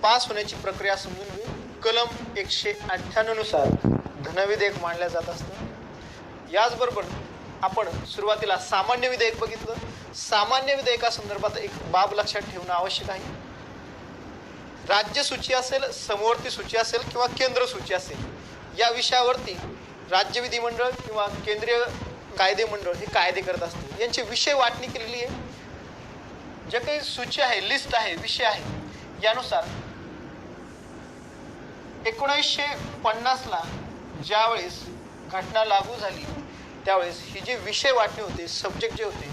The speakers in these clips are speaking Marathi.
पास होण्याची प्रक्रिया समजून घेऊ. कलम 198 नुसार धनविधेयक मांडलं जात असतं. याचबरोबर आपण सुरुवातीला सामान्य विधेयक बघितलं. सामान्य विधेयकासंदर्भात एक बाब लक्षात ठेवणं आवश्यक आहे. राज्य सूची असेल, समवर्ती सूची असेल किंवा केंद्र सूची असेल, या विषयावरती राज्य विधिमंडळ किंवा केंद्रीय कायदे मंडळ हे कायदे करत असते. यांची विषय वाटणी केलेली आहे. जे काही सूची आहे, लिस्ट आहे, विषय आहे, यानुसार 1950ला ज्यावेळेस घटना लागू झाली त्यावेळेस ही जी विषय वाटणी होते, सब्जेक्ट जे होते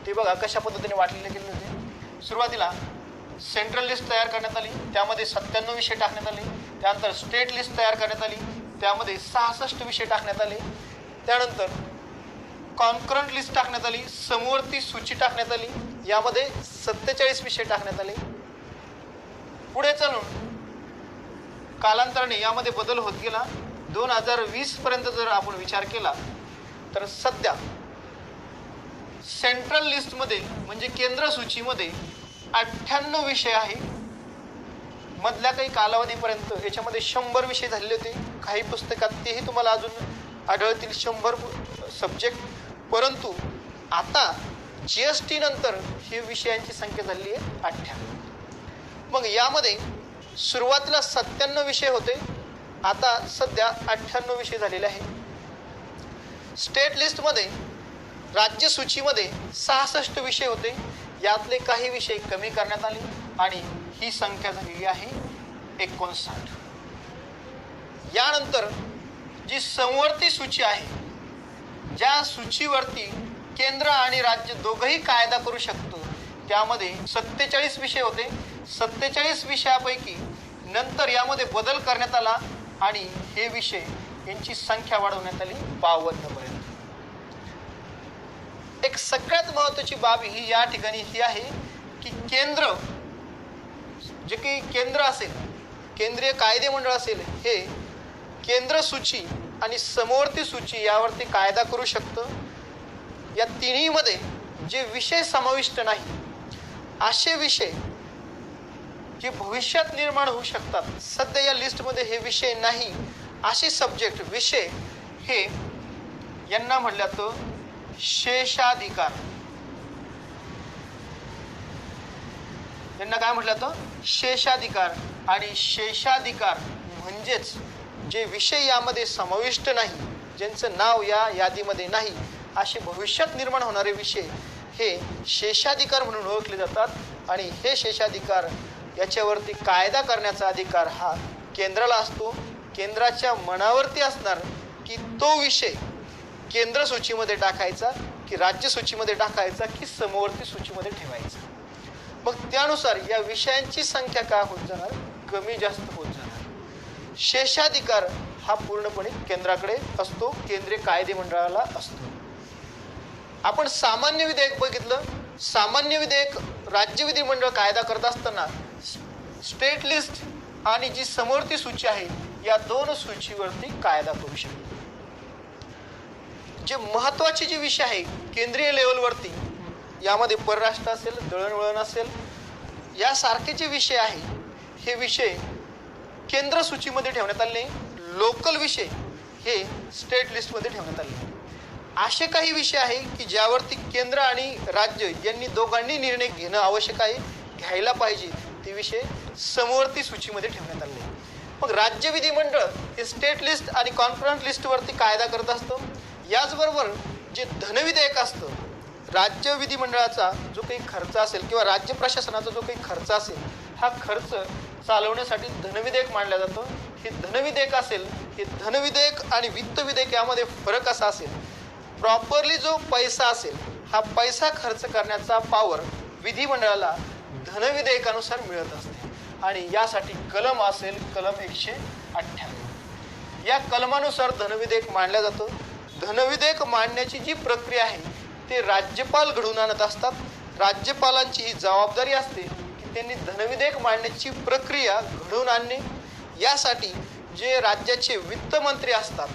ते बघा कशा पद्धतीने वाटलेले गेले होते. सुरुवातीला सेंट्रल लिस्ट तयार करण्यात आली, त्यामध्ये 97 विषय टाकण्यात आले. त्यानंतर स्टेट लिस्ट तयार करण्यात आली, त्यामध्ये 66 विषय टाकण्यात आले. त्यानंतर कॉन्करंट लिस्ट टाकण्यात आली, समवर्ती सूची टाकण्यात आली, यामध्ये 47 विषय टाकण्यात आले. पुढे चालून कालांतराने यामध्ये बदल होत गेला. 2020 पर्यंत जर आपण विचार केला तर सध्या सेंट्रल लिस्टमध्ये म्हणजे केंद्र सूचीमध्ये 98 विषय आहे. मधल्या काही कालावधीपर्यंत याच्यामध्ये 100 विषय झालेले होते. काही पुस्तकात तेही तुम्हाला अजून आढळतील 100 सब्जेक्ट. परंतु आता GST नंतर ही विषयांची संख्या झालेली आहे 98. मग यामध्ये सुरुवातीला 97 विषय होते, आता सध्या 98 विषय झालेले आहे. स्टेट लिस्टमध्ये राज्य सूचीमध्ये 66 विषय होते, यातले काही विषय कमी करण्यात आले आणि ही संख्या झालेली आहे 59. यानंतर जी समवर्ती सूची आहे, ज्या सूचीवरती केंद्र आणि राज्य दोघंही कायदा करू शकतो, त्यामध्ये 47 विषय होते. 47 विषयापैकी नंतर यामध्ये बदल करण्यात आला आणि हे विषय यांची संख्या वाढवण्यात आली 52 पर्यंत. एक सगळ्यात महत्त्वाची बाब ही या ठिकाणी ही आहे की केंद्र, जे काही केंद्र असेल, केंद्रीय कायदे मंडळ असेल, हे केंद्र सूची आणि समवर्ती सूची यावरती कायदा करू शकतं. या तिन्हीमध्ये जे विषय समाविष्ट नाही असे विषय जे भविष्यात निर्माण होऊ शकतात, सध्या या लिस्टमध्ये हे विषय नाही असे सब्जेक्ट, विषय, हे यांना म्हटलं जातं शेषाधिकार. यांना काय म्हटलं जातं? शेषाधिकार. आणि शेषाधिकार म्हणजेच जे विषय यामध्ये समाविष्ट नाही, ज्यांचं नाव या यादीमध्ये नाही, असे भविष्यात निर्माण होणारे विषय हे शेषाधिकार म्हणून ओळखले जातात. आणि हे शेषाधिकार याच्यावरती कायदा करण्याचा अधिकार हा केंद्राला असतो. केंद्राच्या मनावरती असणार की तो विषय केंद्र सूचीमध्ये टाकायचा की राज्य सूचीमध्ये टाकायचा की समवर्ती सूचीमध्ये ठेवायचा. मग त्यानुसार या विषयांची संख्या काय होत जाणार? कमी जास्त होत जाणार. शेषाधिकार हा पूर्णपणे केंद्राकडे असतो, केंद्रीय कायदे मंडळाला असतो. आपण सामान्य विधेयक बघितलं. सामान्य विधेयक राज्य विधिमंडळ कायदा करत असताना स्टेट लिस्ट आणि जी समवर्ती सूची आहे या दोन सूचीवरती कायदा करू शकतो. जे महत्वाचे जे विषय आहे केंद्रीय लेवलवरती, यामध्ये परराष्ट्र असेल, दळणवळण असेल, यासारखे जे विषय आहे हे विषय केंद्र सूचीमध्ये ठेवण्यात आले नाही. लोकल विषय हे स्टेट लिस्टमध्ये ठेवण्यात आले. असे काही विषय आहे की ज्यावरती केंद्र आणि राज्य यांनी दोघांनी निर्णय घेणं आवश्यक आहे, घ्यायला पाहिजे, ते विषय समवर्ती सूचीमध्ये ठेवण्यात आले. मग राज्य विधिमंडळ हे स्टेट लिस्ट आणि कॉन्करंट लिस्टवरती कायदा करत असतं. याचबरोबर जे धनविधेयक असतं, राज्य विधिमंडळाचा जो काही खर्च असेल किंवा राज्य प्रशासनाचा जो काही खर्च असेल, हा खर्च चालवण्यासाठी धनविधेयक मांडलं जातं. हे धनविधेयक असेल, हे धनविधेयक आणि वित्त विधेयक यामध्ये फरक असा असेल, प्रॉपरली जो पैसा असेल हा पैसा खर्च करण्याचा पावर विधिमंडळाला धनविधेयकानुसार मिळत असते. आणि यासाठी कलम असेल कलम 198, या कलमानुसार धनविधेयक मांडलं जातं. धनविधेयक मांडण्याची जी प्रक्रिया आहे ते राज्यपाल घडवून आणत असतात. राज्यपालांची ही जबाबदारी असते की त्यांनी धनविधेयक मांडण्याची प्रक्रिया घडवून आणणे. यासाठी जे राज्याचे वित्तमंत्री असतात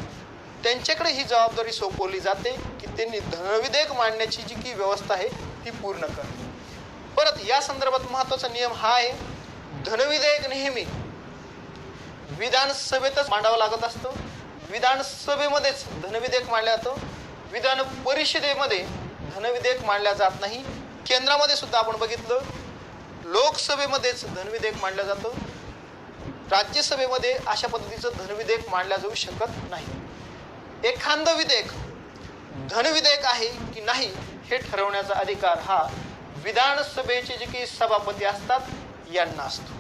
त्यांच्याकडे ही जबाबदारी सोपवली जाते की त्यांनी धनविधेयक मांडण्याची जी की व्यवस्था आहे ती पूर्ण करणे. परत या संदर्भात महत्त्वाचा नियम हा आहे, धनविधेयक नेहमी विधानसभेतच मांडावं लागत असतं. विधानसभेमध्येच धनविधेयक मांडलं जातं. विधान परिषदेमध्ये धनविधेयक मांडलं जात नाही. केंद्रामध्ये सुद्धा आपण बघितलं लोकसभेमध्येच धनविधेयक मांडलं जातं. राज्यसभेमध्ये अशा पद्धतीचं धनविधेयक मांडलं जाऊ शकत नाही. एखादं विधेयक धनविधेयक आहे की नाही हे ठरवण्याचा अधिकार हा विधानसभेचे जे काही सभापती असतात यांना असतो.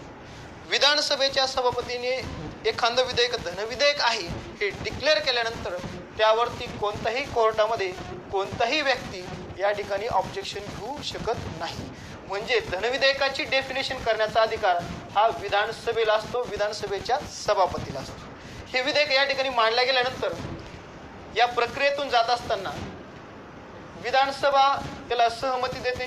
विधानसभेच्या सभापतीने एखादं विधेयक धनविधेयक आहे हे डिक्लेअर केल्यानंतर त्यावरती कोणत्याही कोर्टामध्ये कोणताही व्यक्ती या ठिकाणी ऑब्जेक्शन घेऊ शकत नाही. म्हणजे धनविधेयकाची डेफिनेशन करण्याचा अधिकार हा विधानसभेला असतो, विधानसभेच्या सभापतीला असतो. हे विधेयक या ठिकाणी मांडलं गेल्यानंतर या प्रक्रियेतून जात असताना विधानसभा त्याला सहमती देते.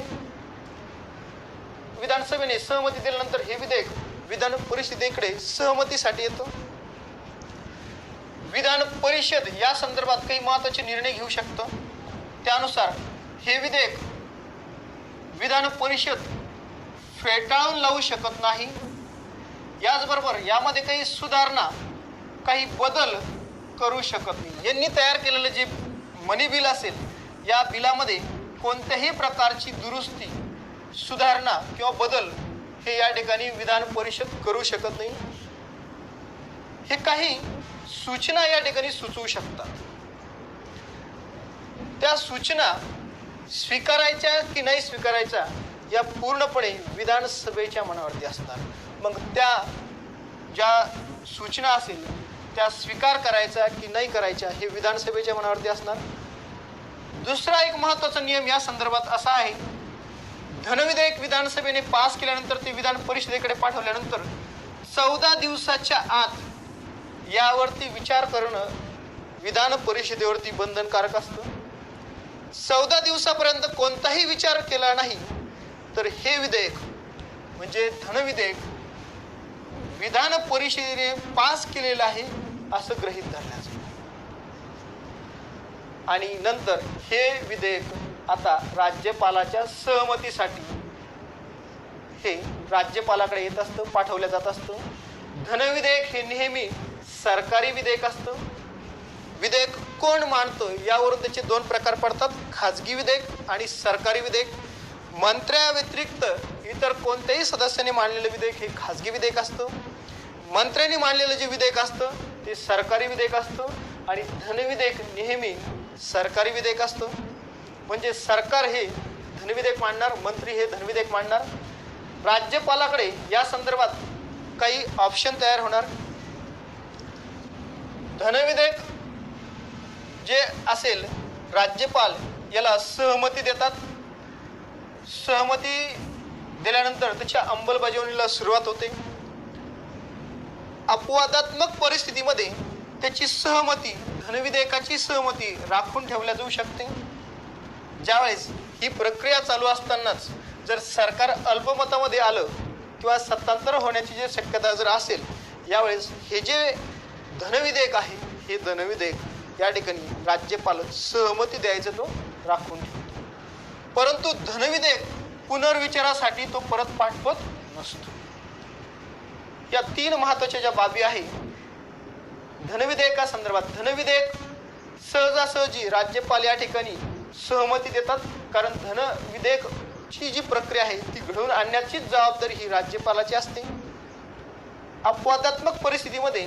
विधानसभेने सहमती दिल्यानंतर हे विधेयक विधान परिषदेकडे सहमतीसाठी येतं. विधान परिषद या संदर्भात काही महत्त्वाचे निर्णय घेऊ शकतं. त्यानुसार हे विधेयक विधान परिषद फेटाळून लावू शकत नाही. याचबरोबर यामध्ये काही सुधारणा काही बदल करू शकत नाही. यांनी तयार केलेलं जे मनी बिल असेल या बिलामध्ये कोणत्याही प्रकारची दुरुस्ती सुधारणा किंवा बदल हे या ठिकाणी विधान परिषद करू शकत नाही. हे काही सूचना या ठिकाणी सुचवू शकतात. त्या सूचना स्वीकारायच्या की नाही स्वीकारायच्या या पूर्णपणे विधानसभेच्या मनावरती असतात. मग त्या ज्या सूचना असेल त्या स्वीकार करायचा की नाही करायच्या हे विधानसभेच्या मनावरती असणार. दुसरा एक महत्त्वाचा नियम या संदर्भात असा आहे, धनविधेयक विधानसभेने पास केल्यानंतर ते विधान परिषदेकडे पाठवल्यानंतर 14 दिवसाच्या आत यावरती विचार करणं विधान परिषदेवरती बंधनकारक असतं. 14 दिवसापर्यंत कोणताही विचार केला नाही तर हे विधेयक म्हणजे धनविधेयक विधान परिषदेने पास केलेलं आहे असं गृहीत धरण्याचं. आणि नंतर हे विधेयक आता राज्यपालाच्या सहमतीसाठी हे राज्यपालाकडे येत असतं, पाठवलं जात असतं. धनविधेयक हे नेहमी सरकारी विधेयक असतं. विधेयक कोण मांडतो यावरून त्याचे दोन प्रकार पडतात, खाजगी विधेयक आणि सरकारी विधेयक. मंत्र्याव्यतिरिक्त इतर कोणत्याही सदस्याने मांडलेलं विधेयक हे खाजगी विधेयक असतं. मंत्र्यांनी मांडलेलं जे विधेयक असतं ते सरकारी विधेयक असतं. आणि धनविधेयक नेहमी सरकारी विधेयक असतं. म्हणजे सरकार हे धनविधेयक मांडणार, मंत्री हे धनविधेयक मांडणार. राज्यपालाकडे या संदर्भात काही ऑप्शन तयार होणार. धनविधेयक जे असेल राज्यपाल याला सहमती देतात. सहमती दिल्यानंतर त्याच्या अंमलबजावणीला सुरुवात होते. अपवादात्मक परिस्थितीमध्ये त्याची सहमती धनविधेयकाची सहमती राखून ठेवल्या जाऊ शकते. ज्यावेळेस ही प्रक्रिया चालू असतानाच जर सरकार अल्पमतामध्ये आलं किंवा सत्तांतर होण्याची जी शक्यता जर असेल यावेळेस हे जे धनविधेयक आहे हे धनविधेयक या ठिकाणी राज्यपाल सहमती द्यायचं तो राखून ठेवतो. परंतु धनविधेयक पुनर्विचारासाठी तो परत पाठवत नसतो. या तीन महत्त्वाच्या ज्या बाबी आहे धनविधेयकासंदर्भात, धनविधेयक सहजासहजी राज्यपाल या ठिकाणी सहमती देतात. कारण धनविधेयकची जी प्रक्रिया आहे ती घडवून आणण्याची जबाबदारी ही राज्यपालाची असते. अपवादात्मक परिस्थितीमध्ये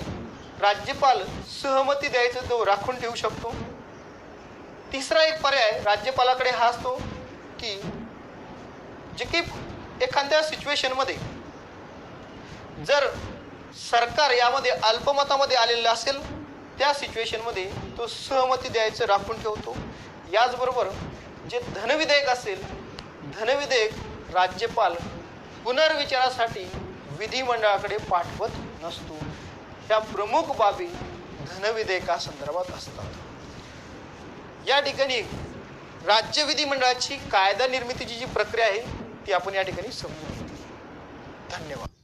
राज्यपाल सहमती द्यायचं तो राखून ठेवू शकतो. तिसरा एक पर्याय राज्यपालाकडे हा असतो की जे की एखाद्या सिच्युएशनमध्ये जर सरकार यामध्ये अल्पमतामध्ये आलेलं असेल त्या सिच्युएशनमध्ये तो सहमती द्यायचं राखून ठेवतो. याचबरोबर जे धनविधेयक असेल धनविधेयक राज्यपाल पुनर्विचारासाठी विधिमंडळाकडे पाठवत नसतो. ह्या प्रमुख बाबी धनविधेयकासंदर्भात असतात. या ठिकाणी राज्य विधिमंडळाची कायदा निर्मितीची जी प्रक्रिया आहे ती आपण या ठिकाणी समजून घेतली. धन्यवाद.